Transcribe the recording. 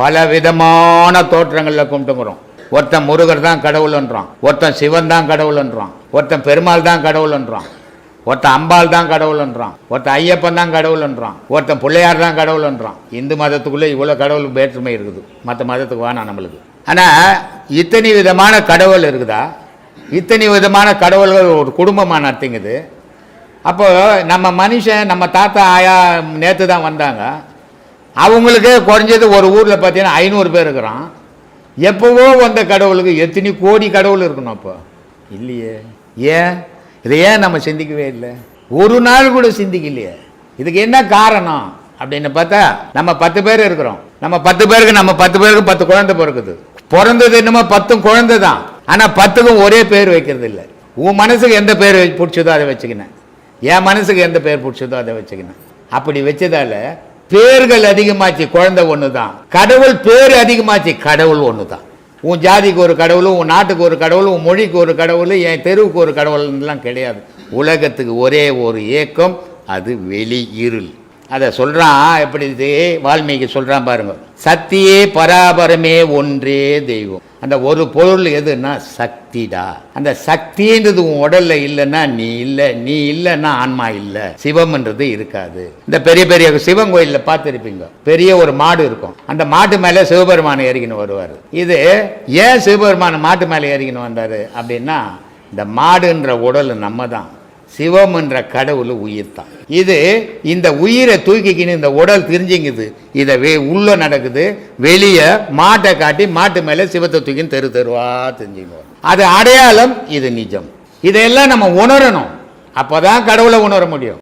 பல விதமான தோற்றங்களில் கும்பிட்டுங்கிறோம். ஒருத்தன் முருகர் தான் கடவுள்ன்றான், ஒருத்தன் சிவன் தான் கடவுள்ன்றான், ஒருத்தன் பெருமாள் தான் கடவுள்ன்றான், ஒருத்தன் அம்பாள் தான் கடவுள்ன்றான், ஒருத்தன் ஐயப்பன் தான் கடவுள்ன்றான், ஒருத்தன் பிள்ளையார் தான் கடவுள்ன்றான். இந்து மதத்துக்குள்ளே இவ்வளோ கடவுள் வேற்றுமை இருக்குது, மற்ற மதத்துக்கு வேணாம் நம்மளுக்கு. ஆனால் இத்தனை விதமான கடவுள் இருக்குதா? இத்தனை விதமான கடவுள்கள் ஒரு குடும்பமாக நடத்திங்குது. அப்போ நம்ம மனுஷன், நம்ம தாத்தா ஆயா நேற்று தான் வந்தாங்க, அவங்களுக்கு குறைஞ்சது ஒரு ஊரில் பார்த்தீங்கன்னா 500 பேர் இருக்கிறான். எப்போவோ வந்த கடவுளுக்கு எத்தனை கோடி கடவுள் இருக்கணும் அப்போ இல்லையே. ஏன் இதை ஏன் நம்ம சிந்திக்கவே இல்லை? ஒரு நாள் கூட சிந்திக்கலையே. இதுக்கு என்ன காரணம் அப்படின்னு பார்த்தா, நம்ம 10 பேர் இருக்கிறோம். நம்ம 10 பேருக்கு 10 குழந்தை பிறக்குது. பிறந்தது என்னமோ 10 குழந்தை தான். ஆனால் 10க்கும் ஒரே பேர் வைக்கிறது இல்லை. உன் மனசுக்கு எந்த பேர் பிடிச்சதோ அதை வச்சுக்கினேன், என் மனசுக்கு எந்த பேர் பிடிச்சதோ அதை வச்சுக்கினேன். அப்படி வச்சதால பேர்கள் அதிகமாச்சு, குழந்தை ஒன்று தான். கடவுள் பேர் அதிகமாச்சு, கடவுள் ஒன்று தான். உன் ஜாதிக்கு ஒரு கடவுள், உன் நாட்டுக்கு ஒரு கடவுள், உன் மொழிக்கு ஒரு கடவுள், என் தெருவுக்கு ஒரு கடவுள்லாம் கிடையாது. உலகத்துக்கு ஒரே ஒரு ஏக்கம், அது வெளி இருள். அதை சொல்கிறான். எப்படி வால்மீகி சொல்கிறான் பாருங்க. சக்தியே பராபரமே ஒன்றே தெய்வம். அந்த ஒரு பொருள் எதுன்னா சக்திடா. அந்த சக்தின்றது உன் உடல்ல இல்லைன்னா நீ இல்லை, நீ இல்லைன்னா ஆன்மா இல்லை, சிவம்ன்றது இருக்காது. இந்த பெரிய பெரிய சிவன் கோயிலில் பார்த்துருப்பீங்க, பெரிய ஒரு மாடு இருக்கும். அந்த மாட்டு மேலே சிவபெருமானை ஏறிக்கின்னு வருவார். இது ஏன் சிவபெருமானை மாட்டு மேலே ஏறிக்கின்னு வந்தார் அப்படின்னா, இந்த மாடுன்ற உடல் நம்ம தான், சிவம் என்ற கடவுள் உயிர் தான். இது இந்த உயிரை தூக்கிக்கின்னு இந்த உடல் தெரிஞ்சுங்குது. இதை உள்ள நடக்குது, வெளியே மாட்டை காட்டி மாட்டு மேலே சிவத்தை தூக்கின்னு தெரு தெருவா தெரிஞ்சுக்கணும். அது அடையாளம், இது நிஜம். இதையெல்லாம் நம்ம உணரணும். அப்போதான் கடவுளை உணர முடியும்.